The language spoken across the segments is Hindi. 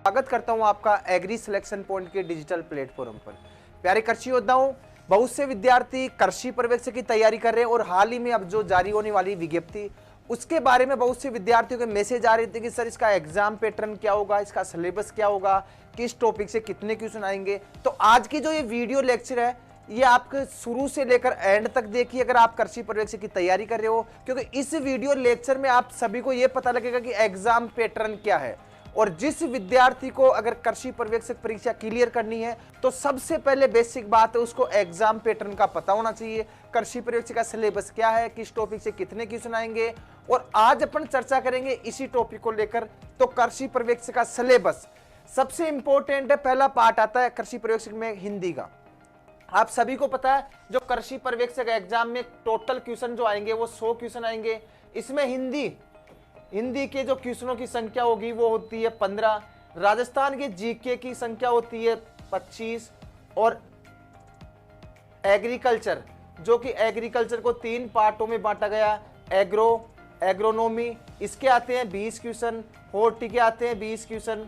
स्वागत करता हूं आपका एग्री सिलेक्शन पॉइंट के डिजिटल प्लेटफॉर्म पर। प्यारे कृषि योद्धाओं, बहुत से विद्यार्थी कृषि पर्यवेक्षक की तैयारी कर रहे हैं और हाल ही में अब जो जारी होने वाली विज्ञप्ति उसके बारे में बहुत से विद्यार्थियों के मैसेज आ रहे थे कि सर इसका एग्जाम पैटर्न क्या होगा, इसका सिलेबस क्या होगा, किस टॉपिक से कितने क्वेश्चन आएंगे। तो आज की जो ये वीडियो लेक्चर है ये आपके शुरू से लेकर एंड तक देखिए अगर आप कृषि पर्यवेक्षक की तैयारी कर रहे हो, क्योंकि इस वीडियो लेक्चर में आप सभी को यह पता लगेगा कि एग्जाम पैटर्न क्या है। और जिस विद्यार्थी को अगर कृषि पर्यवेक्षक परीक्षा क्लियर करनी है तो सबसे पहले बेसिक बात है उसको एग्जाम पैटर्न का पता होना चाहिए। कृषि पर्यवेक्षक का सिलेबस क्या है, किस टॉपिक से कितने क्वेश्चन आएंगे, और आज अपन चर्चा करेंगे इसी टॉपिक को लेकर। तो कृषि पर्यवेक्षक का सिलेबस सबसे इंपॉर्टेंट है। पहला पार्ट आता है कृषि पर्यवेक्षक में हिंदी का। आप सभी को पता है जो कृषि पर्यवेक्षक एग्जाम में टोटल क्वेश्चन जो आएंगे वो 100 क्वेश्चन आएंगे। इसमें हिंदी के जो क्वेश्चनों की संख्या होगी वो होती है 15, राजस्थान के जीके की संख्या होती है 25, और एग्रीकल्चर जो कि एग्रीकल्चर को 3 पार्टों में बांटा गया, एग्रोनॉमी इसके आते हैं 20 क्वेश्चन, हॉर्टी के आते हैं 20 क्वेश्चन,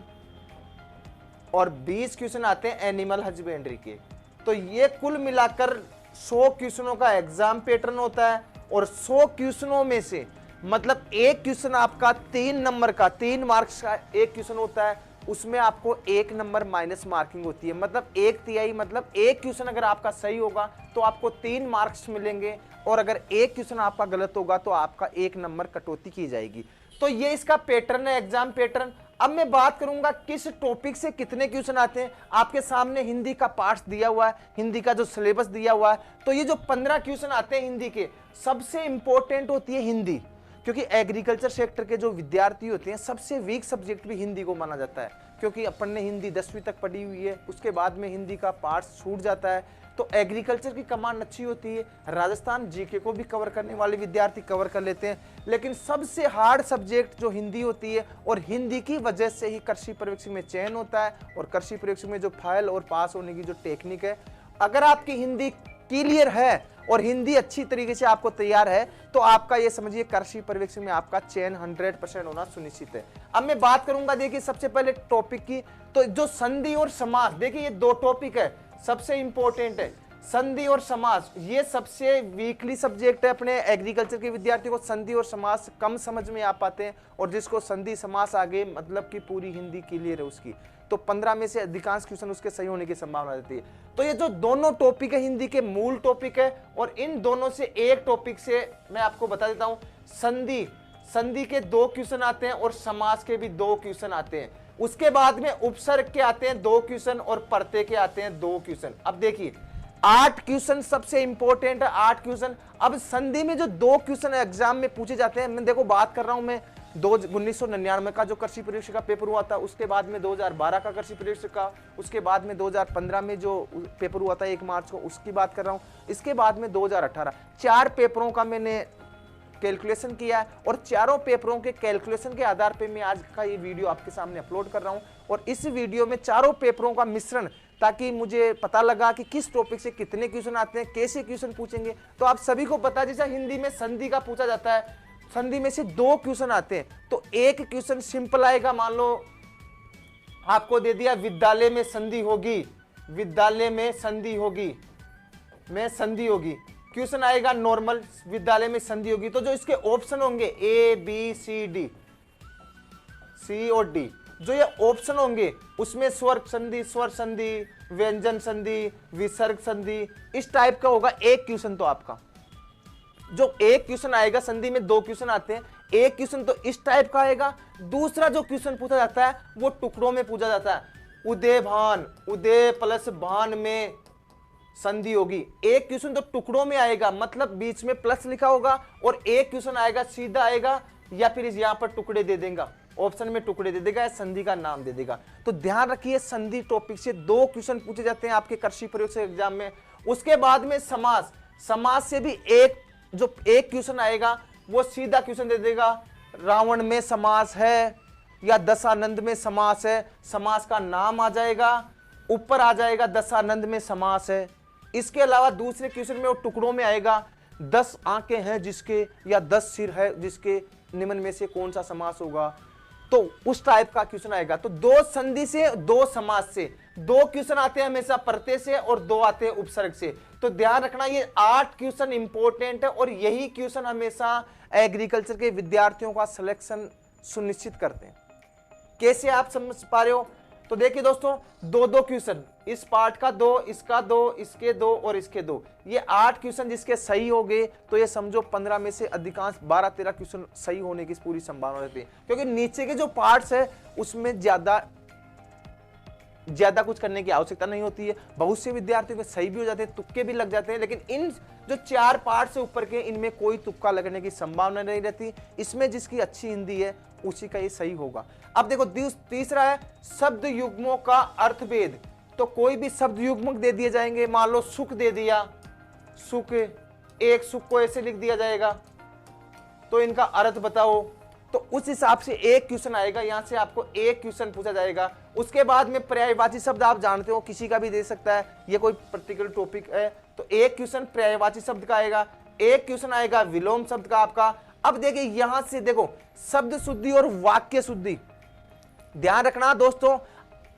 और 20 क्वेश्चन आते हैं एनिमल हस्बेंड्री के। तो ये कुल मिलाकर 100 क्वेश्चनों का एग्जाम पैटर्न होता है। और 100 क्वेश्चनों में से मतलब एक क्वेश्चन आपका 3 नंबर का, 3 मार्क्स का एक क्वेश्चन होता है, उसमें आपको 1 नंबर माइनस मार्किंग होती है। मतलब 1/3, मतलब एक क्वेश्चन अगर आपका सही होगा तो आपको 3 मार्क्स मिलेंगे, और अगर एक क्वेश्चन आपका गलत होगा तो आपका 1 नंबर कटौती की जाएगी। तो ये इसका पैटर्न है, एग्जाम पैटर्न। अब मैं बात करूंगा किस टॉपिक से कितने क्वेश्चन आते हैं। आपके सामने हिंदी का पार्ट दिया हुआ है, हिंदी का जो सिलेबस दिया हुआ है। तो ये जो 15 क्वेश्चन आते हैं हिंदी के, सबसे इंपॉर्टेंट होती है हिंदी, क्योंकि एग्रीकल्चर सेक्टर के जो विद्यार्थी होते हैं सबसे वीक सब्जेक्ट भी हिंदी को माना जाता है, क्योंकि अपन ने हिंदी 10वीं तक पढ़ी हुई है, उसके बाद में हिंदी का पार्ट छूट जाता है। तो एग्रीकल्चर की कमांड अच्छी होती है, राजस्थान जीके को भी कवर करने वाले विद्यार्थी कवर कर लेते हैं, लेकिन सबसे हार्ड सब्जेक्ट जो हिंदी होती है, और हिंदी की वजह से ही कृषि पर्यवेक्षक में चयन होता है। और कृषि पर्यवेक्षक में जो फाइल और पास होने की जो टेक्निक है, अगर आपकी हिंदी क्लियर है और हिंदी अच्छी तरीके से आपको तैयार है तो आपका ये समझिए कृषि पर्यवेक्षक में आपका चयन 100% होना सुनिश्चित है। अब मैं बात करूंगा देखिए सबसे पहले टॉपिक की, तो जो संधि और समास, देखिए ये 2 टॉपिक है, सबसे इंपॉर्टेंट है संधि और समास। ये सबसे वीकली सब्जेक्ट है अपने एग्रीकल्चर के विद्यार्थियों को। संधि और समास कम समझ में आ पाते हैं, और जिसको संधि समास आगे मतलब कि पूरी हिंदी क्लियर है उसकी, तो 15 में से अधिकांश क्वेश्चन उसके सही होने की संभावना रहती है। तो ये जो दोनों टॉपिक है हिंदी के मूल टॉपिक है, और इन दोनों से एक टॉपिक से मैं आपको बता देता हूं, संधि के 2 क्वेश्चन आते हैं और समास के भी 2 क्वेश्चन आते हैं। उसके बाद में उपसर्ग के आते हैं 2 क्वेश्चन और प्रत्यय के आते हैं 2 क्वेश्चन। अब देखिए 8 क्वेश्चन सबसे इंपॉर्टेंट है, 8 क्वेश्चन। अब संधि में जो 2 क्वेश्चन एग्जाम में पूछे जाते हैं, मैं देखो बात कर रहा हूं मैं 1999 का जो कृषि पर्यवेक्षक का पेपर हुआ था, उसके बाद में 2012 का कृषि पर्यवेक्षक का, उसके बाद में 2015 में जो पेपर हुआ था 1 मार्च को, उसकी बात कर रहा हूं, इसके बाद में 2018, 4 पेपरों का मैंने कैलकुलेशन किया है, और चारों पेपरों के कैलकुलेशन के आधार पे मैं आज का ये वीडियो आपके सामने अपलोड कर रहा हूं। और इस वीडियो में चारों पेपरों का मिश्रण, ताकि मुझे पता लगा कि किस टॉपिक से कितने क्वेश्चन आते हैं, कैसे क्वेश्चन पूछेंगे। तो आप सभी को पता है जैसा हिंदी में संधि का पूछा जाता है, संधि में से 2 क्वेश्चन आते हैं, तो एक क्वेश्चन सिंपल आएगा। मान लो आपको दे दिया विद्यालय में संधि होगी, विद्यालय में संधि होगी, में संधि होगी, क्वेश्चन आएगा नॉर्मल, विद्यालय में संधि होगी। तो जो इसके ऑप्शन होंगे A B C D, C और D, जो ये ऑप्शन होंगे उसमें स्वर संधि, व्यंजन संधि, विसर्ग संधि, इस टाइप का होगा एक क्वेश्चन। तो आपका जो एक क्वेश्चन आएगा, संधि में 2 क्वेश्चन आते हैं, एक क्वेश्चन तो इस टाइप का आएगा। दूसरा जो क्वेश्चन पूछा जाता है वो टुकड़ों में पूछा जाता है। उदय प्लस भान में संधि होगी, एक क्वेश्चन तो टुकड़ों में आएगा, मतलब बीच में प्लस लिखा होगा, और एक क्वेश्चन आएगा सीधा आएगा, या फिर यहां पर टुकड़े दे देगा, ऑप्शन में टुकड़े दे देगा या संधि का नाम दे देगा। तो ध्यान रखिए संधि टॉपिक से 2 क्वेश्चन पूछे जाते हैं आपके कृषि पर्यवेक्षक एग्जाम में। उसके बाद में समास से भी एक क्वेश्चन आएगा, वो सीधा क्वेश्चन दे देगा, रावण में समास है या दशानंद में समास है, समास का नाम आ जाएगा, ऊपर आ जाएगा दशानंद में समास है। इसके अलावा दूसरे क्वेश्चन में वो टुकड़ों में आएगा, 10 आंखें हैं जिसके या 10 सिर है जिसके, निम्न में से कौन सा समास होगा। तो उस टाइप का क्वेश्चन आएगा। तो दो संधि से, दो समास से, दो क्वेश्चन आते हैं हमेशा प्रत्यय से और दो आते हैं उपसर्ग से। तो ध्यान रखना ये 8 क्वेश्चन इंपॉर्टेंट है और यही क्वेश्चन हमेशा एग्रीकल्चर के विद्यार्थियों का सिलेक्शन सुनिश्चित करते हैं। कैसे आप समझ पा रहे हो? तो देखिए दोस्तों, दो दो क्वेश्चन, इस पार्ट का दो, इसका दो, इसके दो और इसके दो, ये 8 क्वेश्चन जिसके सही हो गए तो ये समझो 15 में से अधिकांश 12-13 क्वेश्चन सही होने की पूरी संभावना रहती है, क्योंकि नीचे के जो पार्ट्स है उसमें ज्यादा कुछ करने की आवश्यकता नहीं होती है। बहुत से विद्यार्थियों के सही भी हो जाते हैं, तुक्के भी लग जाते हैं, लेकिन इन जो 4 पार्ट से ऊपर के इनमें कोई तुक्का लगने की संभावना नहीं रहती। इसमें जिसकी अच्छी हिंदी है उसी का ये सही होगा। अब देखो तीसरा है शब्द युग्मों का अर्थभेद। तो कोई भी शब्द युग्मक दे दिए जाएंगे, मान लो सुख दे दिया, सुख, एक सुख को ऐसे लिख दिया जाएगा, तो इनका अर्थ बताओ। तो उस हिसाब से एक क्वेश्चन आएगा, यहां से आपको एक क्वेश्चन पूछा जाएगा। उसके बाद में पर्यायवाची शब्द आप जानते हो किसी का भी दे सकता है, ये कोई पर्टिकुलर टॉपिक है, तो एक क्वेश्चन पर्यायवाची शब्द का आएगा, एक क्वेश्चन आएगा विलोम शब्द का आपका। अब देखिए यहां से देखो शब्द शुद्धि और वाक्य शुद्धि, ध्यान रखना दोस्तों,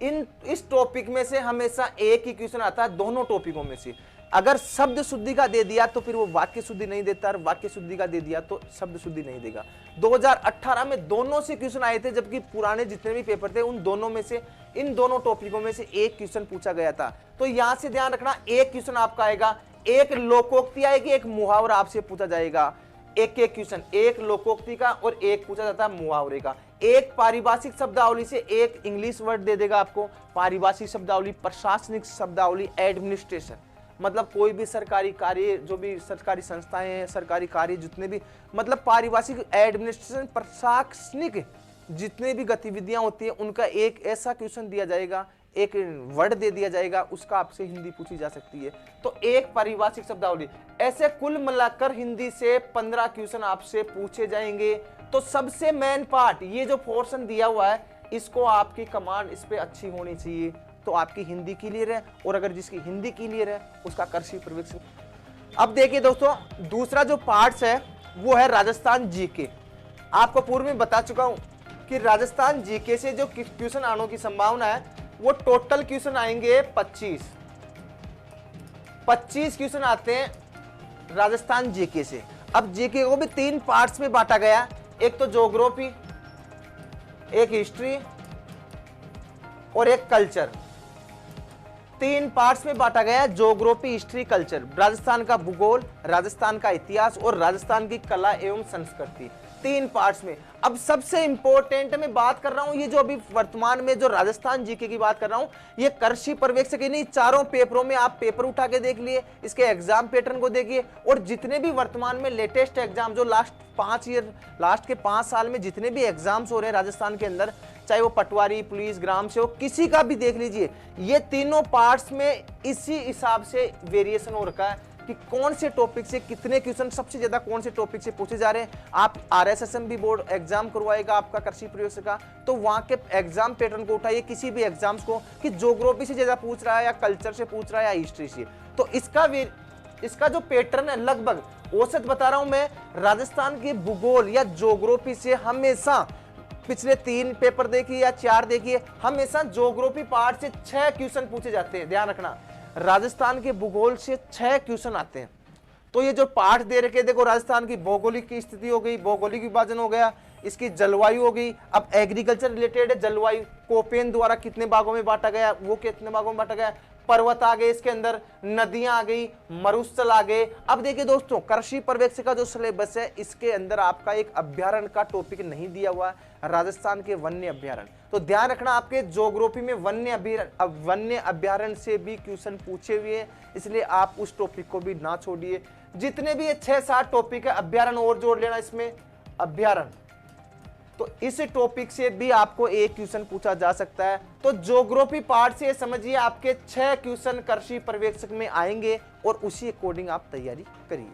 इस टॉपिक में से हमेशा एक ही क्वेश्चन आता है दोनों टॉपिकों में से। अगर शब्द शुद्धि का दे दिया तो फिर वो वाक्य शुद्धि नहीं देता, और वाक्य शुद्धि का दे दिया तो शब्द शुद्धि नहीं देगा। 2018 में दोनों से क्वेश्चन आए थे, जबकि पुराने जितने भी पेपर थे उन दोनों में से, इन दोनों टॉपिकों में से एक क्वेश्चन पूछा गया था। तो यहां से ध्यान रखना, एक क्वेश्चन आपका आएगा, एक लोकोक्ति आएगी, एक मुहावरा आपसे पूछा जाएगा। एक क्वेश्चन, एक लोकोक्ति का और एक पूछा जाता है मुहावरे का। एक पारिभाषिक शब्दावली से एक इंग्लिश वर्ड दे देगा आपको। पारिभाषिक शब्दावली, प्रशासनिक शब्दावली, एडमिनिस्ट्रेशन, मतलब कोई भी सरकारी कार्य, जो भी सरकारी संस्थाएं हैं, सरकारी कार्य जितने भी, मतलब पारिभाषिक, एडमिनिस्ट्रेशन, प्रशासनिक जितने भी गतिविधियां होती है उनका एक ऐसा क्वेश्चन दिया जाएगा, एक वर्ड दे दिया जाएगा, उसका आपसे हिंदी पूछी जा सकती है। तो एक पारिभाषिक शब्दावली, ऐसे कुल मिलाकर हिंदी से 15 क्वेश्चन आपसे पूछे जाएंगे। तो सबसे मेन पार्ट, ये जो पोर्शन दिया हुआ है, इसको आपकी कमांड इस पे अच्छी होनी चाहिए, तो आपकी हिंदी क्लियर है, और अगर जिसकी हिंदी क्लियर है उसका कृषि पर्यवेक्षण। अब देखिए दोस्तों, दूसरा जो पार्ट्स है वो है राजस्थान जीके। आपको पूर्व में बता चुका हूं कि राजस्थान जीके से जो क्वेश्चन आने की संभावना है वो टोटल क्वेश्चन आएंगे 25 क्वेश्चन आते हैं राजस्थान जीके से। अब जीके को भी 3 पार्ट्स में बांटा गया, एक तो ज्योग्राफी, एक हिस्ट्री और एक कल्चर। 3 पार्ट्स में बांटा गया, ज्योग्राफी, हिस्ट्री, कल्चर। राजस्थान का भूगोल, राजस्थान का इतिहास और राजस्थान की कला एवं संस्कृति, 3 पार्ट्स में। अब सबसे इंपॉर्टेंट मैं बात कर रहा हूं, ये जो अभी वर्तमान में जो राजस्थान जीके की बात कर रहा हूं, ये कृषि पर्यवेक्षक ही नहीं, चारों पेपरों में आप पेपर उठा के देख लिए, इसके एग्जाम पैटर्न को देखिए, और जितने भी वर्तमान में लेटेस्ट एग्जाम जो लास्ट के 5 साल में जितने भी एग्जाम्स हो रहे हैं राजस्थान के अंदर, चाहे वो पटवारी, पुलिस, ग्राम सेवक, किसी का भी देख लीजिए, ये तीनों पार्ट्स में इसी हिसाब से वेरिएशन हो रखा है कि कौन से टॉपिक से कितने क्वेश्चन सबसे ज्यादा कौन से टॉपिक से पूछे जा रहे हैं। आप RSSM भी बोर्ड एग्जाम करवाएगा आपका कृषि पर्यवेक्षक का, तो वहां के एग्जाम पैटर्न को उठाइए, किसी भी एग्जाम्स को, कि ज्योग्राफी से ज्यादा पूछ रहा है या कल्चर से पूछ रहा है या हिस्ट्री से। तो इसका जो पैटर्न है, लगभग औसत बता रहा हूं मैं, राजस्थान के भूगोल या ज्योग्राफी से हमेशा पिछले 3 पेपर देखिए या 4 देखिए, हमेशा ज्योग्राफी पार्ट से 6 क्वेश्चन पूछे जाते हैं। ध्यान रखना, राजस्थान के भूगोल से 6 क्वेश्चन आते हैं। तो ये जो पार्ट दे रखे, देखो राजस्थान की भौगोलिक की स्थिति हो गई, भौगोलिक विभाजन हो गया, इसकी जलवायु हो गई। अब एग्रीकल्चर रिलेटेड है, जलवायु कोपेन द्वारा कितने भागों में बांटा गया, वो कितने भागों में बांटा गया, पर्वत आ गए, इसके अंदर नदियां आ गई, मरुस्थल आ गए। अब देखिए दोस्तों, कृषि पर्यवेक्षक का जो सिलेबस है, इसके अंदर आपका एक अभ्यारण्य का टॉपिक नहीं दिया हुआ है, राजस्थान के वन्य अभ्यारण्य। तो ध्यान रखना, आपके ज्योग्राफी में वन्य अभ्यारण्य से भी क्वेश्चन पूछे हुए हैं, इसलिए आप उस टॉपिक को भी ना छोड़िए। जितने भी 6-7 टॉपिक है, अभ्यारण्य और जोड़ लेना इसमें, अभ्यारण्य, तो इस टॉपिक से भी आपको एक क्वेश्चन पूछा जा सकता है। तो ज्योग्राफी पार्ट से समझिए आपके 6 क्वेश्चन कृषि पर्यवेक्षक में आएंगे, और उसी अकॉर्डिंग आप तैयारी करिए।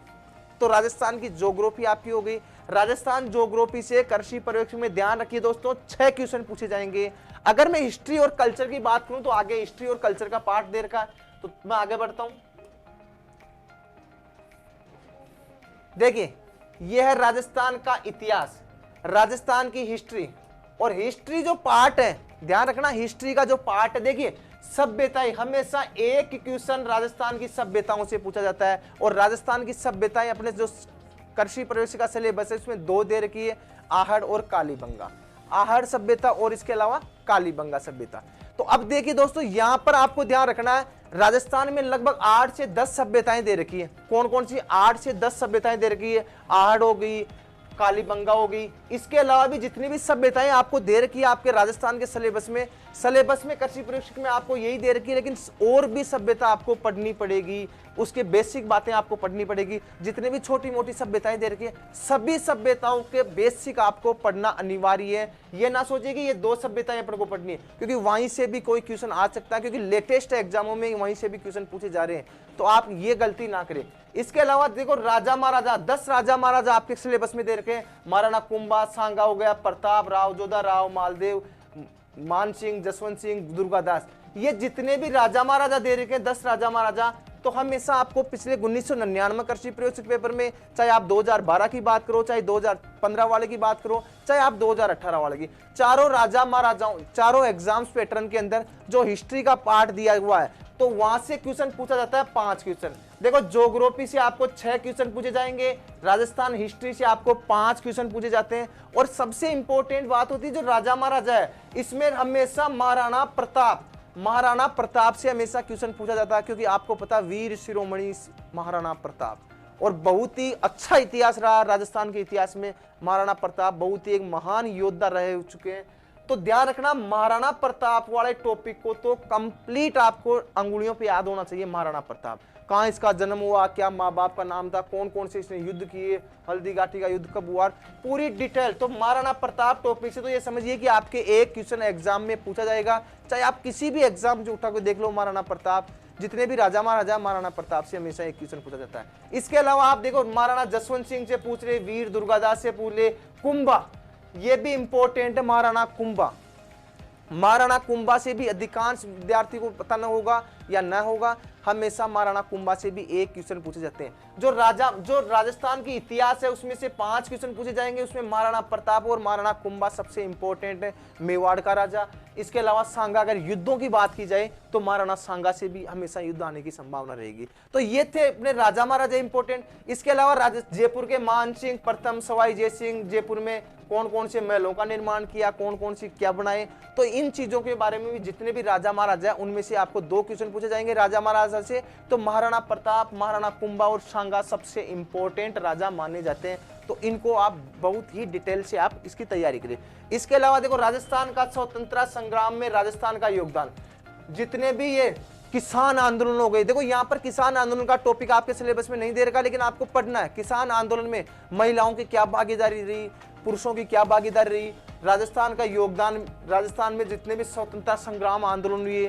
तो राजस्थान की ज्योग्राफी आपकी हो गई। राजस्थान ज्योग्राफी से कृषि पर्यवेक्षक में ध्यान रखिए दोस्तों, 6 क्वेश्चन पूछे जाएंगे। अगर मैं हिस्ट्री और कल्चर की बात करूं तो आगे हिस्ट्री और कल्चर का पार्ट दे रखा है, तो मैं आगे बढ़ता हूं। देखिए, यह है राजस्थान का इतिहास, राजस्थान की हिस्ट्री, और हिस्ट्री जो पार्ट है, ध्यान रखना हिस्ट्री का जो पार्ट है, देखिए सभ्यताएं, हमेशा एक क्वेश्चन राजस्थान की सभ्यताओं से पूछा जाता है। और राजस्थान की सभ्यताएं अपने जो कृषि प्रवेश का सिलेबस है उसमें दो दे रखी है, आहड़ और कालीबंगा, आहड़ सभ्यता और इसके अलावा कालीबंगा सभ्यता। तो अब देखिए दोस्तों, यहां पर आपको ध्यान रखना है, राजस्थान में लगभग 8 से 10 सभ्यताएं दे रखी है। कौन कौन सी? 8 से 10 सभ्यताएं दे रखी है। आहड़ हो गई, कालीबंगा हो गई, इसके अलावा भी जितनी भी सभ्यताएं आपको दे रखी है आपके राजस्थान के सिलेबस में कृषि प्रशिक्षक में आपको यही दे रखी है, लेकिन और भी सभ्यता आपको पढ़नी पड़ेगी, उसके बेसिक बातें आपको पढ़नी पड़ेगी। जितने भी छोटी मोटी सभ्यताएं दे रखी है, सभी सभ्यताओं के बेसिक आपको पढ़ना अनिवार्य है। ये ना सोचिए कि ये 2 सभ्यताएं अपन को पढ़नी है, क्योंकि वहीं से भी कोई क्वेश्चन आ सकता है, क्योंकि लेटेस्ट एग्जामों में वहीं से भी क्वेश्चन पूछे जा रहे हैं, तो आप ये गलती ना करें। इसके अलावा देखो राजा महाराजा, 10 राजा महाराजा आपके सिलेबस में दे रखे हैं। महाराणा कुंभा, सांगा हो गया, प्रताप राव, जोधा राव, मालदेव, मान सिंह, जसवंत सिंह, दुर्गादास, ये जितने भी राजा महाराजा दे रखे हैं, 10 राजा महाराजा, तो हमेशा आपको पिछले 1999 कृषि प्रवेशिका पेपर में, चाहे आप 2012 की बात करो, चाहे 2015 वाले की बात करो, चाहे आप 2018 वाले की, चारों राजा महाराजाओं, चारों एग्जाम्स पैटर्न के अंदर जो हिस्ट्री का पार्ट दिया हुआ है, तो वहां से क्वेश्चन पूछा जाता है 5 क्वेश्चन। देखो ज्योग्राफी से आपको 6 क्वेश्चन पूछे जाएंगे, राजस्थान हिस्ट्री से आपको 5 क्वेश्चन पूछे जाते हैं। और सबसे इंपॉर्टेंट बात होती है जो राजा महाराजा है, इसमें हमेशा महाराणा प्रताप से हमेशा क्वेश्चन पूछा जाता है, क्योंकि आपको पता वीर शिरोमणि महाराणा प्रताप, और बहुत ही अच्छा इतिहास रहा राजस्थान के इतिहास में। महाराणा प्रताप बहुत ही एक महान योद्धा रह चुके हैं, तो ध्यान रखना महाराणा प्रताप वाले टॉपिक को तो कंप्लीट आपको अंगुलियों पे याद होना चाहिए। महाराणा प्रताप, कहाँ इसका जन्म हुआ, क्या माँ बाप का नाम था, कौन कौन से इसने युद्ध किए, हल्दी घाटी का युद्ध कब हुआ, पूरी डिटेल। तो महाराणा प्रताप टॉपिक से तो ये समझिए कि आपके एक क्वेश्चन एग्जाम में पूछा जाएगा, चाहे आप किसी भी एग्जाम जो उठा के देख लो। महाराणा प्रताप, जितने भी राजा महाराजा, महाराणा प्रताप से हमेशा एक क्वेश्चन पूछा जाता है। इसके अलावा आप देखो महाराणा जसवंत सिंह से पूछ रहे, वीर दुर्गादास से पूछ ले, कुंभा, ये भी इंपॉर्टेंट है। महाराणा कुंभा से भी अधिकांश विद्यार्थी को पता न होगा या न होगा, हमेशा महाराणा कुंभा से भी एक क्वेश्चन पूछे जाते हैं। जो राजस्थान की इतिहास है उसमें से 5 क्वेश्चन पूछे जाएंगे, उसमें महाराणा प्रताप और महाराणा कुंभा सबसे इंपॉर्टेंट है, मेवाड़ का राजा। इसके अलावा सांगा, अगर युद्धों की बात की जाए तो महाराणा सांगा से भी हमेशा युद्ध आने की संभावना रहेगी। तो ये थे अपने राजा महाराजा इंपॉर्टेंट। इसके अलावा जयपुर के मान सिंह प्रथम, सवाई जय सिंह जयपुर में कौन कौन से महलों का निर्माण किया, कौन कौन सी क्या बनाए, तो इन चीजों के बारे में भी जितने भी राजा महाराजा है उनमें से आपको 2 क्वेश्चन पूछे जाएंगे राजा महाराजा से। तो महाराणा प्रताप, महाराणा कुंभा और सांगा सबसे इंपॉर्टेंट राजा माने जाते हैं, तो इनको आप बहुत ही डिटेल से आप इसकी तैयारी करें। इसके अलावा देखो राजस्थान का स्वतंत्रता संग्राम में राजस्थान का योगदान, जितने भी ये किसान आंदोलन हो गए, देखो यहाँ पर किसान आंदोलन का टॉपिक आपके सिलेबस में नहीं दे रखा, लेकिन आपको पढ़ना है किसान आंदोलन में महिलाओं की क्या भागीदारी रही, पुरुषों की क्या भागीदारी रही, राजस्थान का योगदान, राजस्थान में जितने भी स्वतंत्रता संग्राम आंदोलन हुए,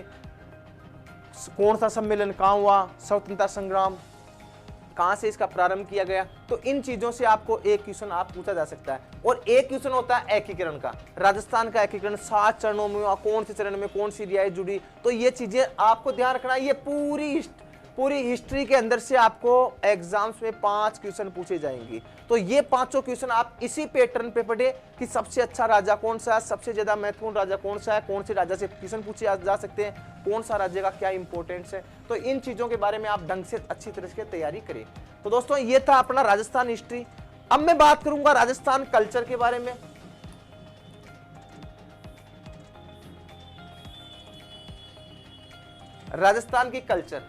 कौन सा सम्मेलन कहाँ हुआ, स्वतंत्रता संग्राम कहाँ से इसका प्रारंभ किया गया, तो इन चीजों से आपको एक क्वेश्चन आप पूछा जा सकता है। और एक क्वेश्चन होता है एकीकरण का, राजस्थान का एकीकरण 7 चरणों में, कौन से चरण में कौन सी रियायत जुड़ी, तो ये चीजें आपको ध्यान रखना। ये पूरी हिस्ट्री के अंदर से आपको एग्जाम्स में 5 क्वेश्चन पूछे जाएंगे, तो ये 5 क्वेश्चन आप इसी पैटर्न पे पढ़े कि सबसे अच्छा राजा कौन सा है, सबसे ज्यादा महत्वपूर्ण राजा कौन सा है, कौन से राजा से क्वेश्चन पूछे जा सकते हैं, कौन सा राज्य का क्या इंपॉर्टेंस है, तो इन चीजों के बारे में आप ढंग से अच्छी तरह से तैयारी करें। तो दोस्तों ये था अपना राजस्थान हिस्ट्री। अब मैं बात करूंगा राजस्थान कल्चर के बारे में। राजस्थान की कल्चर,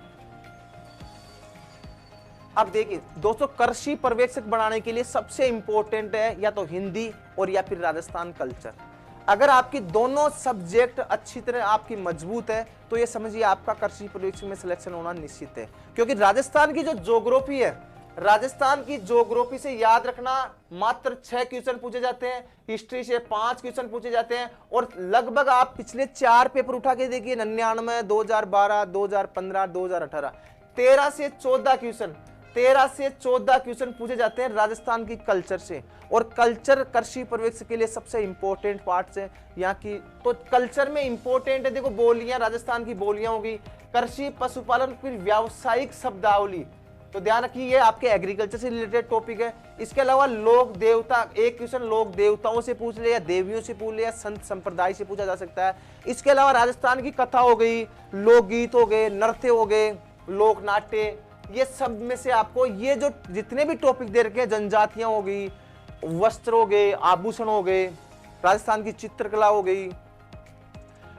अब देखिए दोस्तों, कृषि पर्यवेक्षक बनाने के लिए सबसे इंपॉर्टेंट है या तो हिंदी और या फिर राजस्थान कल्चर। अगर आपकी दोनों सब्जेक्ट अच्छी तरह आपकी मजबूत है तो ये समझिए आपका कृषि पर्यवेक्षक में सिलेक्शन होना निश्चित है, क्योंकि राजस्थान की जो ज्योग्राफी है, राजस्थान की ज्योग्राफी से याद रखना मात्र 6 क्वेश्चन पूछे जाते हैं, हिस्ट्री से 5 क्वेश्चन पूछे जाते हैं, और लगभग आप पिछले 4 पेपर उठा के देखिए, 99, 2012, 2015, 2018, 13 से 14 क्वेश्चन पूछे जाते हैं राजस्थान की कल्चर से। और कल्चर कृषि पर्यवेक्षक के लिए सबसे इंपॉर्टेंट पार्ट है यहाँ की। तो कल्चर में इंपॉर्टेंट है, देखो बोलियां, राजस्थान की बोलियां होगी, कृषि पशुपालन, फिर व्यावसायिक शब्दावली, तो ध्यान रखिए ये आपके एग्रीकल्चर से रिलेटेड टॉपिक है। इसके अलावा लोक देवता, एक क्वेश्चन लोक देवताओं से पूछ ले या देवियों से पूछ ले या संत संप्रदाय से पूछा जा सकता है। इसके अलावा राजस्थान की कथा हो गई, लोकगीत हो गए, नृत्य हो गए, लोक नाट्य, ये सब में से आपको ये जो जितने भी टॉपिक दे रखे हैं, जनजातियां हो गई, वस्त्र हो गए, आभूषण हो गए, राजस्थान की चित्रकला हो गई,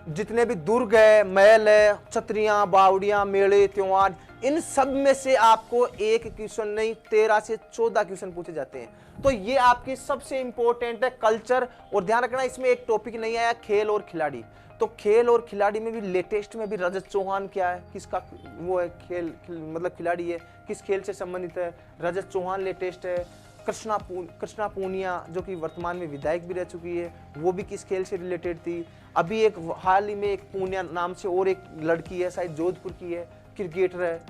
जितने भी दुर्ग है, महल है, छतरियां, बावड़ियां, मेले, त्योहार, इन सब में से आपको एक क्वेश्चन नहीं 13 से 14 क्वेश्चन पूछे जाते हैं। तो ये आपकी सबसे इंपॉर्टेंट है कल्चर। और ध्यान रखना इसमें एक टॉपिक नहीं आया खेल और खिलाड़ी। तो खेल और खिलाड़ी में भी लेटेस्ट में भी रजत चौहान क्या है, किसका वो है खेल मतलब खिलाड़ी है, किस खेल से संबंधित है, रजत चौहान लेटेस्ट है। कृष्णा पूनिया जो कि वर्तमान में विधायक भी रह चुकी है, वो भी किस खेल से रिलेटेड थी। अभी एक हाल ही में एक पूनिया नाम से और एक लड़की है, शायद जोधपुर की है, क्रिकेटर है,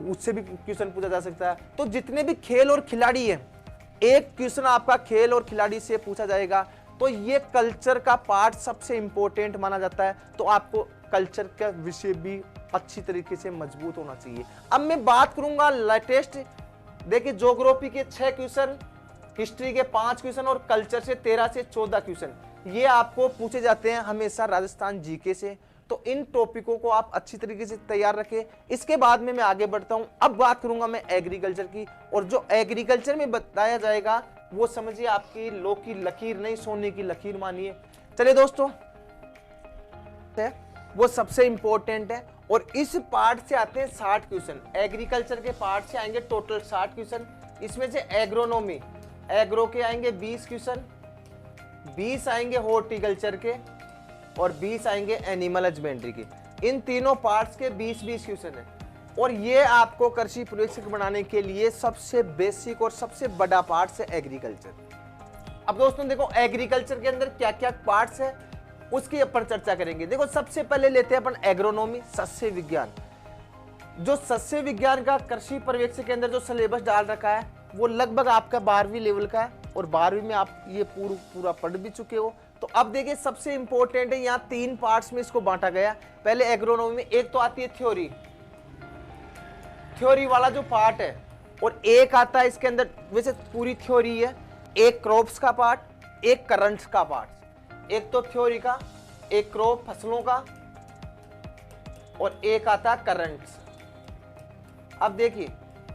उससे भी क्वेश्चन पूछा जा सकता है। तो जितने भी खेल और खिलाड़ी है, एक क्वेश्चन आपका खेल और खिलाड़ी से पूछा जाएगा। तो ये कल्चर का पार्ट सबसे इंपॉर्टेंट माना जाता है। तो आपको कल्चर का विषय भी अच्छी तरीके से मजबूत होना चाहिए। अब मैं बात करूंगा लेटेस्ट, देखिए ज्योग्राफी के 6 क्वेश्चन, हिस्ट्री के 5 क्वेश्चन और कल्चर से 13 से 14 क्वेश्चन, ये आपको पूछे जाते हैं हमेशा राजस्थान जीके से। तो इन टॉपिकों को आप अच्छी तरीके से तैयार रखें। इसके बाद में मैं आगे बढ़ता हूं। अब बात करूंगा मैं एग्रीकल्चर की, और जो एग्रीकल्चर में बताया जाएगा वो समझिए आपकी लो की लकीर नहीं, सोने की लकीर मानिए। चलिए दोस्तों, वो सबसे इंपॉर्टेंट है। और इस पार्ट से आते हैं 60 क्वेश्चन। एग्रीकल्चर के पार्ट से आएंगे टोटल 60 क्वेश्चन। इसमें से एग्रोनॉमी, एग्रो के आएंगे 20 क्वेश्चन, 20 आएंगे हॉर्टिकल्चर के, और 20 आएंगे एनिमल हस्बेंड्री के। इन तीनों पार्ट्स के 20-20 क्वेश्चन है। और ये आपको कृषि पर्यवेक्षक बनाने के लिए सबसे बेसिक और सबसे बड़ा पार्ट है एग्रीकल्चर। अब दोस्तों देखो एग्रीकल्चर के अंदर क्या क्या पार्ट्स है उसके ऊपर चर्चा करेंगे। देखो सबसे पहले लेते हैं अपन एग्रोनॉमी, सस्य विज्ञान। जो सस्य विज्ञान का कृषि पर्यवेक्षक के अंदर जो सिलेबस डाल रखा है वो लगभग आपका 12वीं लेवल का है, और 12वीं में आप ये पूरा पढ़ भी चुके हो। तो अब देखिए सबसे इंपॉर्टेंट है, यहाँ 3 पार्ट्स में इसको बांटा गया। पहले एग्रोनॉमी में एक तो आती है थ्योरी वाला जो पार्ट है, और एक आता है इसके अंदर, वैसे पूरी थ्योरी है, एक क्रॉप्स का पार्ट, एक करंट्स का पार्ट। एक तो थ्योरी का, एक क्रॉप फसलों का, और एक आता है करंट्स। अब देखिए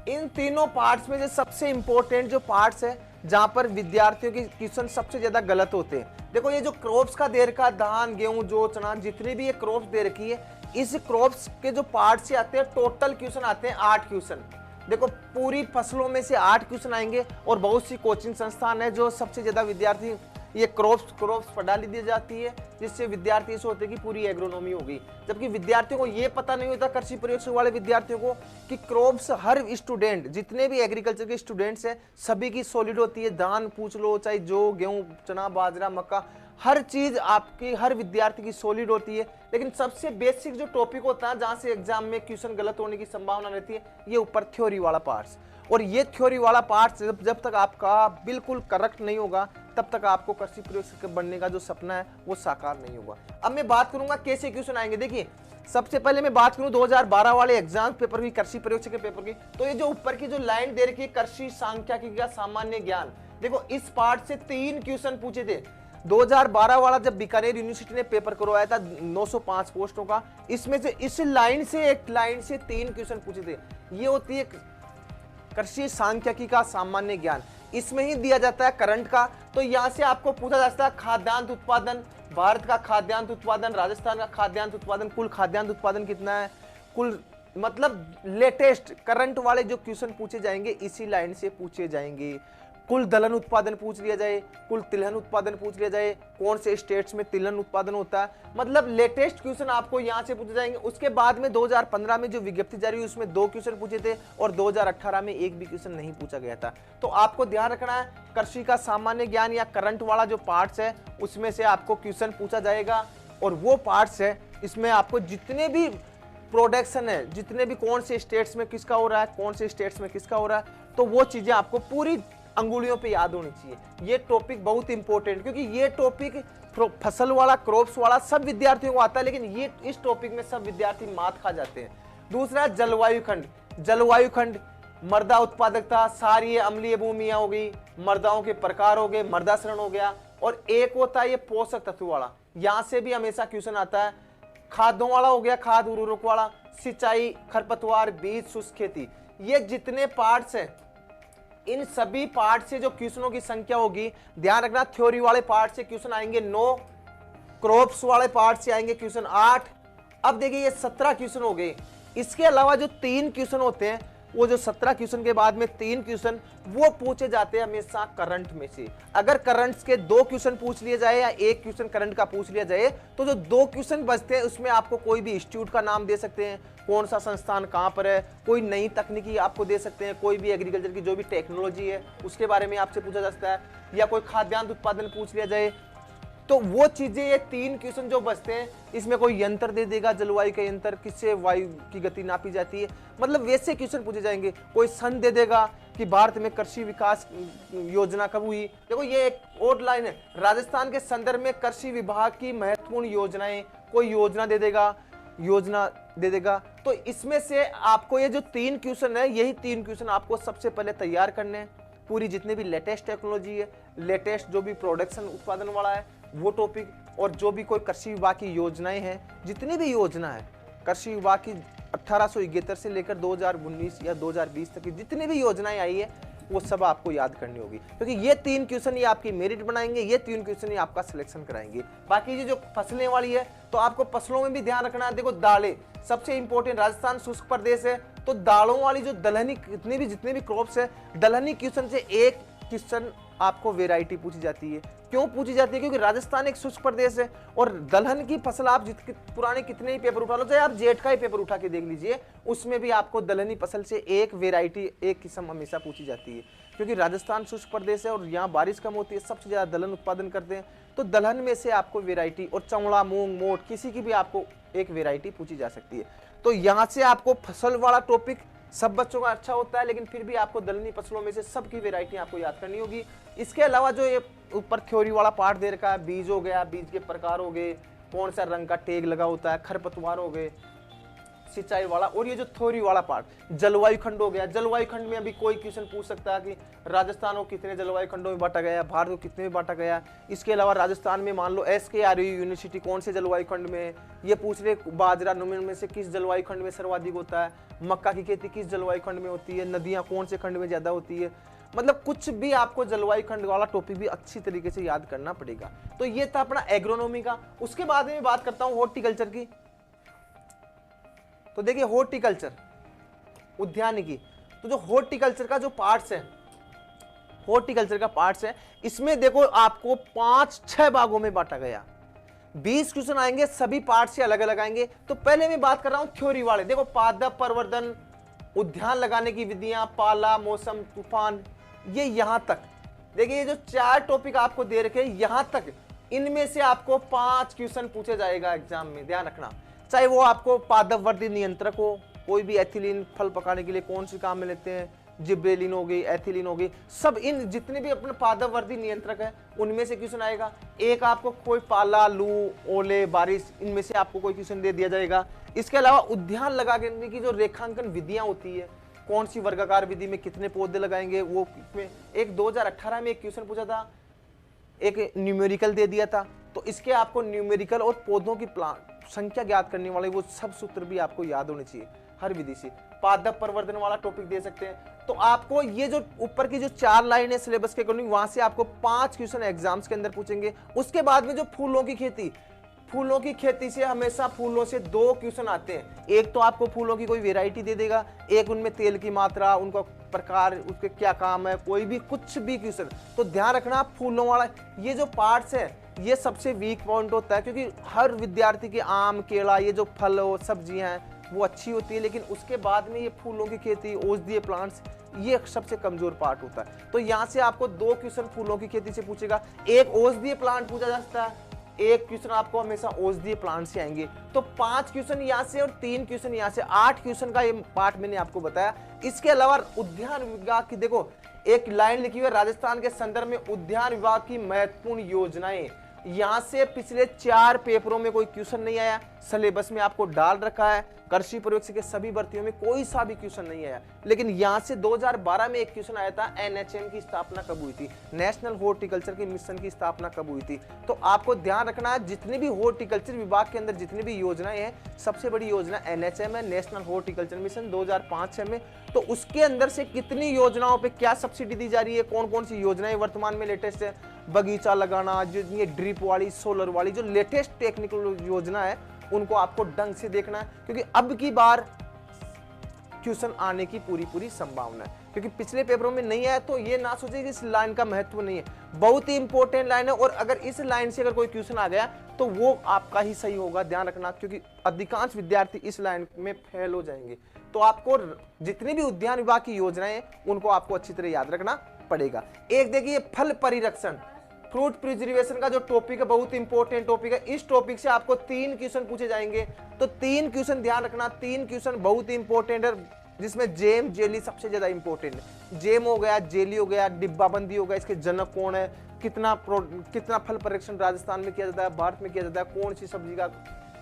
इन तीनों पार्ट्स में से सबसे इंपॉर्टेंट जो पार्ट्स है जहां पर विद्यार्थियों के क्वेश्चन सबसे ज्यादा गलत होते हैं। देखो ये जो क्रॉप्स का दे रखा, धान, गेहूं, जौ, चना, जितनी भी ये क्रॉप्स दे रखी है, इस क्रॉप्स के जो पार्ट से आते हैं टोटल क्वेश्चन आते हैं 8 क्वेश्चन। देखो पूरी फसलों में से 8 क्वेश्चन आएंगे, और बहुत सी कोचिंग संस्थान है जो सबसे ज्यादा विद्यार्थी ये क्रॉप्स पढ़ा ली दी जाती है, जिससे विद्यार्थी ऐसे होते कि पूरी एग्रोनॉमी हो गई। जबकि विद्यार्थियों को ये पता नहीं होता, कृषि पर्यवेक्षक वाले विद्यार्थियों को, कि क्रॉप्स हर स्टूडेंट, जितने भी एग्रीकल्चर के स्टूडेंट्स हैं सभी की सॉलिड होती है। धान पूछ लो, चाहे जौ, गेहूं, चना, बाजरा, मक्का, हर चीज आपकी हर विद्यार्थी की सॉलिड होती है। लेकिन सबसे बेसिक जो टॉपिक होता है जहां से एग्जाम में क्वेश्चन गलत होने की संभावना रहती है, ये ऊपर थ्योरी वाला पार्ट्स। और ये थ्योरी वाला पार्ट जब तक आपका बिल्कुल करेक्ट नहीं होगा तब तक आपको कृषि पर्यवेक्षक बनने का जो सपना है वो साकार नहीं होगा। अब मैं बात करूंगा कैसे क्वेश्चन आएंगे। देखिए सबसे पहले मैं बात करूं 2012 वाले एग्जाम पेपर की, कृषि पर्यवेक्षक के पेपर की। तो ये जो ऊपर की जो लाइन दे रखी है कृषि सांख्यिकी का सामान्य ज्ञान, देखो इस पार्ट से 3 क्वेश्चन पूछे थे। 2012 वाला जब बीकानेर यूनिवर्सिटी ने पेपर करवाया था 905 पोस्टों का, इसमें से इस लाइन से 3 क्वेश्चन पूछे थे। ये होती है कृषि सांख्यिकी का सामान्य ज्ञान, इसमें ही दिया जाता है करंट का। तो यहां से आपको पूछा जाता है खाद्यान्न उत्पादन, भारत का खाद्यान्न उत्पादन, राजस्थान का खाद्यान्न उत्पादन, कुल खाद्यान्न उत्पादन कितना है, कुल मतलब लेटेस्ट करंट वाले जो क्वेश्चन पूछे जाएंगे इसी लाइन से पूछे जाएंगे। कुल दलहन उत्पादन पूछ लिया जाए, कुल तिलहन उत्पादन पूछ लिया जाए, कौन से स्टेट्स में तिलहन उत्पादन होता है, मतलब लेटेस्ट क्वेश्चन आपको यहां से पूछे जाएंगे। उसके बाद में 2015 में जो विज्ञप्ति जारी हुई उसमें 2 क्वेश्चन पूछे थे, और 2018 में एक भी क्वेश्चन नहीं पूछा गया था। तो आपको ध्यान रखना है कृषि का सामान्य ज्ञान या करंट वाला जो पार्ट्स है उसमें से आपको क्वेश्चन पूछा जाएगा। और वो पार्ट्स है इसमें आपको जितने भी प्रोडक्शन है, जितने भी कौन से स्टेट्स में किसका हो रहा है, कौन से स्टेट्स में किसका हो रहा है, तो वो चीजें आपको पूरी अंगुलियों पे याद होनी चाहिए। ये टॉपिक बहुत इंपॉर्टेंट, क्योंकि ये टॉपिक फसल वाला, क्रॉप्स वाला सब विद्यार्थियों को आता है, लेकिन ये इस टॉपिक में सब विद्यार्थी मात खा जाते हैं। दूसरा जलवायु खंड, जलवायु खंड, मृदा उत्पादकता, सारी अम्लीय भूमियां हो गई, मृदाओं के प्रकार हो गए, मृदा शरण हो गया, और एक होता है ये पोषक तत्व वाला, यहां से भी हमेशा क्वेश्चन आता है। खादों वाला हो गया, खाद उर्वरक वाला, सिंचाई, खरपतवार, बीज, शुष्क खेती, ये जितने पार्ट्स हैं, इन सभी पार्ट से जो क्वेश्चनों की संख्या होगी, ध्यान रखना, थ्योरी वाले पार्ट से क्वेश्चन आएंगे 9, क्रॉप्स वाले पार्ट से आएंगे क्वेश्चन 8। अब देखिए ये 17 क्वेश्चन हो गए। इसके अलावा जो 3 क्वेश्चन होते हैं, वो जो 17 क्वेश्चन के बाद में 3 क्वेश्चन वो पूछे जाते हैं हमेशा करंट में से। अगर करंट्स के 2 क्वेश्चन पूछ लिए जाए या 1 क्वेश्चन करंट का पूछ लिया जाए, तो जो 2 क्वेश्चन बचते हैं उसमें आपको कोई भी इंस्टीट्यूट का नाम दे सकते हैं, कौन सा संस्थान कहां पर है, कोई नई तकनीकी आपको दे सकते हैं, कोई भी एग्रीकल्चर की जो भी टेक्नोलॉजी है उसके बारे में आपसे पूछा जा सकता है, या कोई खाद्यान्न उत्पादन पूछ लिया जाए। तो वो चीजें, ये 3 क्वेश्चन जो बचते हैं, इसमें कोई यंत्र दे देगा, जलवायु का यंत्र, किससे वायु की गति नापी जाती है, मतलब वैसे क्वेश्चन पूछे जाएंगे। कोई सन दे देगा कि भारत में कृषि विकास योजना कब हुई। देखो ये एक और लाइन है, राजस्थान के संदर्भ में कृषि विभाग की महत्वपूर्ण योजनाएं, कोई योजना दे देगा। तो इसमें से आपको ये जो 3 क्वेश्चन है, यही 3 क्वेश्चन आपको सबसे पहले तैयार करने हैं। पूरी जितने भी लेटेस्ट टेक्नोलॉजी है, लेटेस्ट जो भी प्रोडक्शन उत्पादन वाला है वो टॉपिक, और जो भी कोई कृषि विभाग की योजनाएं हैं, जितनी भी योजना है कृषि विभाग की 1871 से लेकर 2019 या 2020 तक की जितनी भी योजनाएं आई है, वो सब आपको याद करनी होगी, क्योंकि ये 3 क्वेश्चन ही आपकी मेरिट बनाएंगे, ये 3 क्वेश्चन ही आपका सिलेक्शन कराएंगे। बाकी जो फसलें वाली है, तो आपको फसलों में भी ध्यान रखना है। देखो दालें सबसे इंपॉर्टेंट, राजस्थान शुष्क प्रदेश है, तो दालों वाली जो दलहनी जितने भी क्रॉप्स है, दलहनी क्वेश्चन से 1 क्वेश्चन आपको वेराइटी पूछी जाती है। क्यों पूछी जाती है? क्योंकि राजस्थान एक शुष्क प्रदेश है, और दलहन की फसल आप पुराने कितने ही पेपर उठा लो, चाहे आप जेठ का ही पेपर उठा के देख लीजिए, उसमें भी आपको दलहनी फसल से 1 वेराइटी, 1 किस्म हमेशा पूछी जाती है। क्योंकि राजस्थान शुष्क प्रदेश है और यहाँ बारिश कम होती है, सबसे ज्यादा दलहन उत्पादन करते हैं, तो दलहन में से आपको वेराइटी, और चौड़ा, मूंग, मोट, किसी की भी आपको 1 वेराइटी पूछी जा सकती है। तो यहाँ से आपको फसल वाला टॉपिक सब बच्चों का अच्छा होता है, लेकिन फिर भी आपको दलहनी फसलों में से सबकी वेराइटी आपको याद करनी होगी। इसके अलावा जो ये ऊपर थ्योरी वाला पार्ट दे रखा है, बीज हो गया, बीज के प्रकार हो गए, कौन सा रंग का टेग लगा होता है, खरपतवार हो गए, सिंचाई वाला, और ये जो थ्योरी वाला पार्ट जलवायु खंड हो गया। जलवायु खंड में अभी कोई क्वेश्चन पूछ सकता है कि राजस्थान को कितने जलवायु खंडों में बांटा गया, भारत को कितने में बांटा गया। इसके अलावा राजस्थान में मान लो SKRU यूनिवर्सिटी कौन से जलवायु खंड में है, ये पूछ रहे बाजरा में से किस जलवायु खंड में सर्वाधिक होता है, मक्का की खेती किस जलवायु खंड में होती है, नदियां कौन से खंड में ज्यादा होती है। मतलब कुछ भी आपको जलवायु खंड वाला टॉपिक भी अच्छी तरीके से याद करना पड़ेगा। तो ये था अपना एग्रोनॉमी का। उसके बाद में बात करता हूं हॉर्टिकल्चर की। तो देखिए हॉर्टिकल्चर, उद्यानिकी, तो जो हॉर्टिकल्चर का जो पार्ट्स है, हॉर्टिकल्चर का पार्ट्स है, इसमें देखो आपको 5-6 भागों में बांटा गया। 20 क्वेश्चन आएंगे, सभी पार्ट से अलग अलग आएंगे। तो पहले मैं बात कर रहा हूं थ्योरी वाले। देखो पादप प्रवर्धन, उद्यान लगाने की विधियां, पाला, मौसम, तूफान, ये यहां तक। देखिए ये जो 4 टॉपिक आपको दे रखे यहां तक, इनमें से आपको 5 क्वेश्चन पूछे जाएगा एग्जाम में, ध्यान रखना। चाहे वो आपको पादप वर्धी नियंत्रक हो, कोई भी एथिलीन फल पकाने के लिए कौन सी काम में लेते हैं, जिब्रेलिन हो गई, एथिलीन हो गई, सब इन जितने भी अपने पादप वर्धी नियंत्रक है उनमें से क्वेश्चन आएगा। एक आपको कोई पाला, लू, ओले, बारिश, इनमें से आपको कोई क्वेश्चन दे दिया जाएगा। इसके अलावा उद्यान लगाने की जो रेखांकन विधियां होती है, कौन सी वर्गाकार विधि में कितने पौधे लगाएंगे, वो इसमें एक 2018 में एक क्वेश्चन पूछा था, एक न्यूमेरिकल दे दिया था। तो इसके आपको न्यूमेरिकल और पौधों की संख्या ज्ञात करने वाले वो सब सूत्र भी आपको याद होने चाहिए हर विधि से। पादप प्रवर्धन वाला टॉपिक दे सकते हैं। तो आपको ये जो ऊपर की जो 4 लाइन है सिलेबस के अकॉर्डिंग, वहां से आपको 5 क्वेश्चन एग्जाम्स के अंदर पूछेंगे। उसके बाद में जो फूलों की खेती, फूलों की खेती से हमेशा फूलों से 2 क्वेश्चन आते हैं। एक तो आपको फूलों की कोई वेराइटी दे देगा, एक उनमें तेल की मात्रा, उनका प्रकार, उसके क्या काम है, कोई भी कुछ भी क्वेश्चन। तो ध्यान रखना फूलों वाला ये जो पार्ट्स है ये सबसे वीक पॉइंट होता है, क्योंकि हर विद्यार्थी के आम, केला, ये जो फल और सब्जियां हैं वो अच्छी होती है, लेकिन उसके बाद में ये फूलों की खेती, औषधीय प्लांट्स, ये सबसे कमजोर पार्ट होता है। तो यहाँ से आपको 2 क्वेश्चन फूलों की खेती से पूछेगा, एक औषधीय प्लांट पूछा जा सकता है, एक क्वेश्चन आपको हमेशा औषधीय प्लांट से आएंगे। तो 5 क्वेश्चन यहाँ से और 3 क्वेश्चन यहाँ से, 8 क्वेश्चन का ये पार्ट मैंने आपको बताया। इसके अलावा उद्यान विभाग की देखो एक लाइन लिखी हुई है, राजस्थान के संदर्भ में उद्यान विभाग की महत्वपूर्ण योजनाएं। यहां से पिछले 4 पेपरों में कोई क्वेश्चन नहीं आया, सिलेबस में आपको डाल रखा है, कृषि प्रयोगशाला के सभी भर्तियों में कोई सा भी क्वेश्चन नहीं आया। लेकिन यहां से 2012 में एक क्वेश्चन आया था, एनएचएम की स्थापना कब हुई थी, नेशनल हॉर्टिकल्चर के मिशन की स्थापना कब हुई थी। तो आपको ध्यान रखना है, जितनी भी हॉर्टिकल्चर विभाग के अंदर जितनी भी योजनाएं हैं, सबसे बड़ी योजना एनएचएम है, नेशनल हॉर्टिकल्चर मिशन 2005-6 में। तो उसके अंदर से कितनी योजनाओं पे क्या सब्सिडी दी जा रही है, कौन कौन सी योजनाएं वर्तमान में लेटेस्ट है, बगीचा लगाना, जो ये ड्रिप वाली, सोलर वाली, जो लेटेस्ट टेक्निकल योजना है उनको आपको ढंग से देखना है, क्योंकि अब की बार क्वेश्चन आने की पूरी संभावना है। क्योंकि पिछले पेपरों में नहीं आया तो ये ना सोचे कि इस लाइन का महत्व नहीं है, बहुत ही इंपॉर्टेंट लाइन है। और अगर इस लाइन से अगर कोई क्वेश्चन आ गया तो वो आपका ही सही होगा, ध्यान रखना, क्योंकि अधिकांश विद्यार्थी इस लाइन में फेल हो जाएंगे। तो आपको जितनी भी उद्यान विभाग की योजनाएं हैं उनको आपको अच्छी तरह याद रखना पड़ेगा। एक देखिए फल परिरक्षण, फ्रूट प्रिजर्वेशन का जो टॉपिक है बहुत इंपॉर्टेंट टॉपिक है। इस टॉपिक से आपको 3 क्वेश्चन पूछे जाएंगे। तो 3 क्वेश्चन ध्यान रखना, 3 क्वेश्चन बहुत इंपॉर्टेंट है, जिसमें जेम जेली सबसे ज्यादा इंपॉर्टेंट है। जेम हो गया, जेली हो गया, डिब्बाबंदी हो गया, इसके जनक कौन है, कितना फल परिरक्षण राजस्थान में किया जाता है, भारत में किया जाता है, कौन सी सब्जी का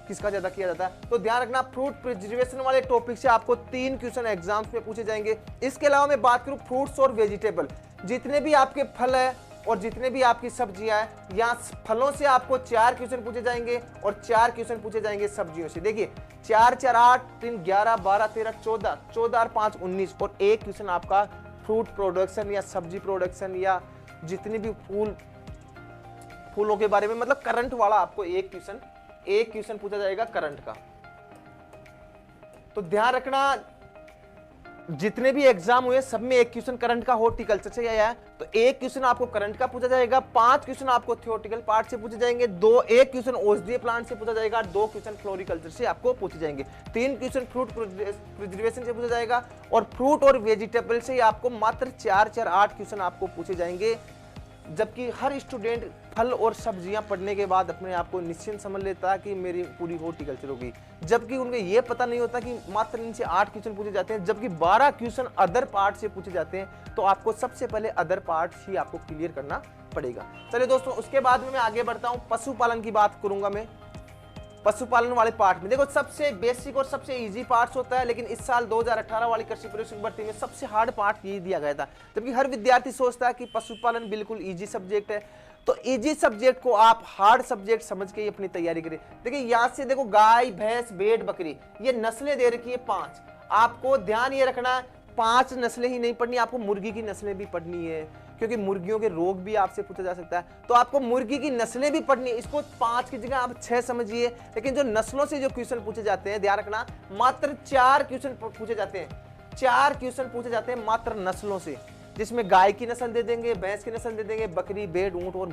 किसका ज्यादा किया जाता है। तो ध्यान रखना, फ्रूट प्रिजर्वेशन वाले टॉपिक से आपको 3 क्वेश्चन एग्जाम्स में पूछे जाएंगे। इसके अलावा मैं बात करूं फ्रूट्स और वेजिटेबल, जितने भी आपके फल है और जितने भी आपकी सब्जियां हैं, यहाँ फलों से आपको 4 क्वेश्चन पूछे जाएंगे और 4 क्वेश्चन पूछे जाएंगे सब्जियों से। देखिए 4 4 8 3 11 12 13 14 14 और 5 19 और एक क्वेश्चन आपका फ्रूट प्रोडक्शन या सब्जी प्रोडक्शन या जितनी भी फूलों के बारे में, मतलब करंट वाला आपको एक क्वेश्चन पूछा जाएगा करंट का। तो ध्यान रखना, जितने भी एग्जाम हुए सब में एक क्वेश्चन करंट का हॉर्टिकल्चर से आया है। तो एक क्वेश्चन आपको करंट का पूछा जाएगा, 5 क्वेश्चन आपको थ्योरेटिकल पार्ट से पूछे जाएंगे, एक क्वेश्चन औषधीय प्लांट से पूछा जाएगा, 2 क्वेश्चन फ्लोरिकल्चर से आपको पूछे जाएंगे, 3 क्वेश्चन फ्रूट प्रिजर्वेशन से पूछा जाएगा और फ्रूट और वेजिटेबल से आपको मात्र 4 4 8 क्वेश्चन आपको पूछे जाएंगे। जबकि हर स्टूडेंट फल और सब्जियां पढ़ने के बाद अपने आप को निश्चिंत समझ लेता है कि मेरी पूरी हॉर्टिकल्चर होगी, जबकि उनको ये पता नहीं होता कि मात्र इनसे 8 क्वेश्चन पूछे जाते हैं, जबकि 12 क्वेश्चन अदर पार्ट से पूछे जाते हैं। तो आपको सबसे पहले अदर पार्ट ही आपको क्लियर करना पड़ेगा। चलिए दोस्तों, उसके बाद में मैं आगे बढ़ता हूं, पशुपालन की बात करूंगा मैं। पशुपालन वाले पार्ट में देखो सबसे बेसिक और सबसे इजी पार्ट्स होता है, लेकिन इस साल 2018 वाली कृषि प्रयोगशाला भर्ती में सबसे हार्ड पार्ट यही दिया गया था। जबकि हर विद्यार्थी सोचता है कि पशुपालन बिल्कुल इजी सब्जेक्ट है, तो इजी सब्जेक्ट को आप हार्ड सब्जेक्ट समझ के अपनी तैयारी करें। देखिए यहाँ से देखो, गाय भैंस भेड़ बकरी ये नस्लें दे रखी है 5। आपको ध्यान ये रखना, 5 नस्लें ही नहीं पढ़नी, आपको मुर्गी की नस्लें भी पढ़नी है, क्योंकि मुर्गियों के रोग भी आपसे पूछा जा सकता है। तो आपको मुर्गी की नस्लें भी पढ़नी है, इसको 5 की जगह आप 6 समझिए। लेकिन जो नस्लों से जो क्वेश्चन पूछे जाते हैं, ध्यान रखना, मात्र 4 क्वेश्चन पूछे जाते हैं, 4 क्वेश्चन पूछे जाते हैं मात्र नस्लों से, जिसमें गाय की नस्ल दे देंगे, भैंस की नस्ल दे देंगे, बकरी, भेड़, ऊंट और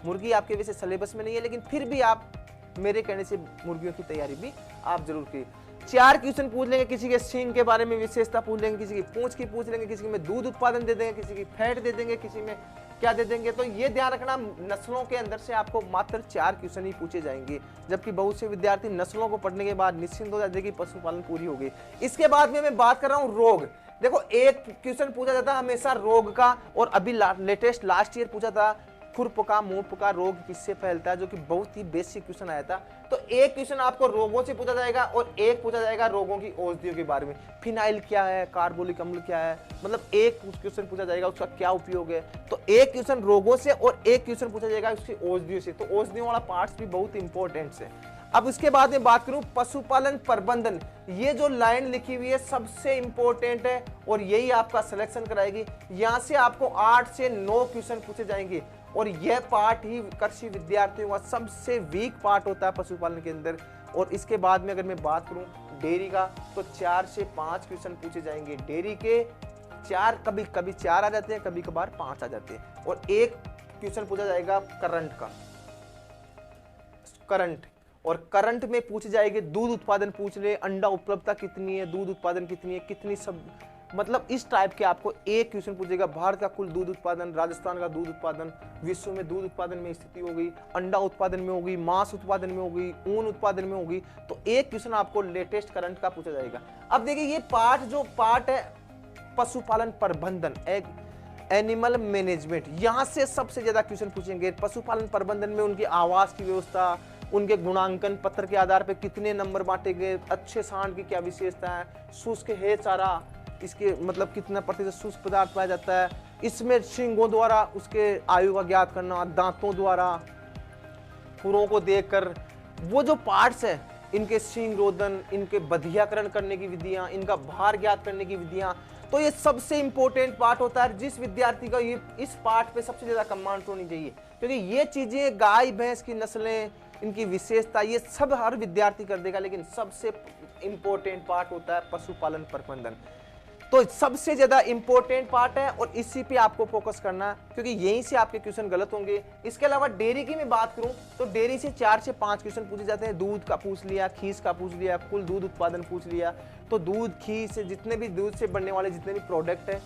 मुर्गी आपके वैसे सिलेबस में नहीं है, लेकिन फिर भी आप मेरे कहने से मुर्गियों की तैयारी भी आप जरूर कीजिए। 4 क्वेश्चन पूछ लेंगे, किसी के सींग के बारे में विशेषता पूछ लेंगे, किसी की पूंछ की पूछ लेंगे, किसी में दूध उत्पादन दे देंगे, किसी की फैट दे देंगे, किसी में क्या दे देंगे। तो ये ध्यान रखना, नस्लों के अंदर से आपको मात्र 4 क्वेश्चन ही पूछे जाएंगे, जबकि बहुत से विद्यार्थी नस्लों को पढ़ने के बाद निश्चिंत हो जाते हैं कि पशुपालन पूरी हो गई। इसके बाद में मैं बात कर रहा हूँ रोग। देखो एक क्वेश्चन पूछा जाता है हमेशा रोग का, और अभी लेटेस्ट लास्ट ईयर पूछा था खुरपका मुंहपका रोग किससे फैलता है, जो कि बहुत ही बेसिक क्वेश्चन आया था। तो एक क्वेश्चन आपको रोगों से पूछा जाएगा और एक पूछा जाएगा रोगों की औषधियों के बारे में। फिनाइल क्या है, कार्बोलिक अम्ल क्या है, मतलब एक क्वेश्चन पूछा जाएगा उसका क्या उपयोग है। तो एक क्वेश्चन रोगों से और एक क्वेश्चन पूछा जाएगा उसकी औषधियों से। तो औषधियों वाला पार्ट भी बहुत इंपॉर्टेंट है। अब उसके बाद में बात करूं पशुपालन प्रबंधन, ये जो लाइन लिखी हुई है सबसे इंपॉर्टेंट है और यही आपका सिलेक्शन कराएगी। यहां से आपको 8 से 9 क्वेश्चन पूछे जाएंगे और यह पार्ट ही कृषि विद्यार्थियों का सबसे वीक पार्ट होता है पशुपालन के अंदर। और इसके बाद में अगर मैं बात करूं डेयरी का, तो 4 से 5 क्वेश्चन पूछे जाएंगे डेयरी के। 4 कभी 4 आ जाते हैं, कभी कभार 5 आ जाते हैं। और एक क्वेश्चन पूछा जाएगा करंट का, और करंट में पूछे जाएंगे दूध उत्पादन पूछ ले, अंडा उपलब्धता कितनी है, दूध उत्पादन कितनी है, कितनी सब, मतलब इस टाइप के आपको एक क्वेश्चन पूछेगा। भारत का कुल दूध उत्पादन, राजस्थान का दूध उत्पादन, विश्व में दूध उत्पादन में स्थिति हो गई, अंडा उत्पादन में होगी, मांस उत्पादन में होगी, ऊन उत्पादन में होगी। तो एक क्वेश्चन आपको लेटेस्ट करंट का पूछा जाएगा। अब देखिए ये पार्ट है पशुपालन प्रबंधन, एनिमल मैनेजमेंट, यहाँ से सबसे ज्यादा क्वेश्चन पूछेंगे। पशुपालन प्रबंधन में उनकी आवास की व्यवस्था, उनके गुणांकन पत्र के आधार पर कितने नंबर बांटे गए, अच्छे सांड की क्या विशेषता है, शुष्क है चारा, इसके मतलब कितना प्रतिशत शुष्क पदार्थ पाया जाता है, इसमें सींगों द्वारा उसके आयु का ज्ञात करना, दांतों द्वारा, खुरों को देखकर, वो जो पार्ट्स है इनके सींग रोदन, इनके बधियाकरण करने की विधियां, इनका भार ज्ञात करने की विधियां, तो ये सबसे इंपॉर्टेंट पार्ट होता है। जिस विद्यार्थी का ये इस पार्ट पे सबसे ज्यादा कमांड होनी चाहिए, क्योंकि ये चीजें गाय भैंस की नस्लें, इनकी विशेषता, ये सब हर विद्यार्थी कर देगा, लेकिन सबसे इंपॉर्टेंट पार्ट होता है पशुपालन प्रबंधन। तो सबसे ज्यादा इंपॉर्टेंट पार्ट है और इसी पे आपको फोकस करना है, क्योंकि यहीं से आपके क्वेश्चन गलत होंगे। इसके अलावा डेयरी की मैं बात करूं तो डेयरी से 4 से 5 क्वेश्चन पूछे जाते हैं। दूध का पूछ लिया, खीस का पूछ लिया, कुल दूध उत्पादन पूछ लिया। तो दूध, खीस, जितने भी दूध से बनने वाले जितने भी प्रोडक्ट है,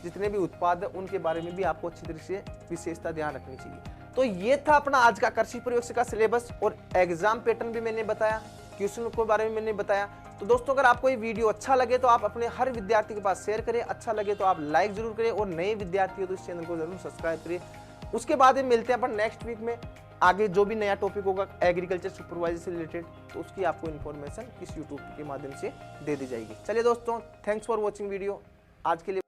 जितने भी उत्पाद है, उनके बारे में भी आपको अच्छी तरह से विशेषता ध्यान रखनी चाहिए। तो ये था अपना आज का कृषि प्रयोग का सिलेबस और एग्जाम पैटर्न भी मैंने बताया, क्वेश्चन के बारे में मैंने बताया। तो दोस्तों, अगर आपको ये वीडियो अच्छा लगे तो आप अपने हर विद्यार्थी के पास शेयर करें, अच्छा लगे तो आप लाइक जरूर करें, और नए विद्यार्थी हो तो इस चैनल को जरूर सब्सक्राइब करें। उसके बाद मिलते हैं अपन नेक्स्ट वीक में, आगे जो भी नया टॉपिक होगा एग्रीकल्चर सुपरवाइजर से रिलेटेड, तो उसकी आपको इन्फॉर्मेशन इस यूट्यूब के माध्यम से दे दी जाएगी। चलिए दोस्तों, थैंक्स फॉर वॉचिंग वीडियो। आज के लिए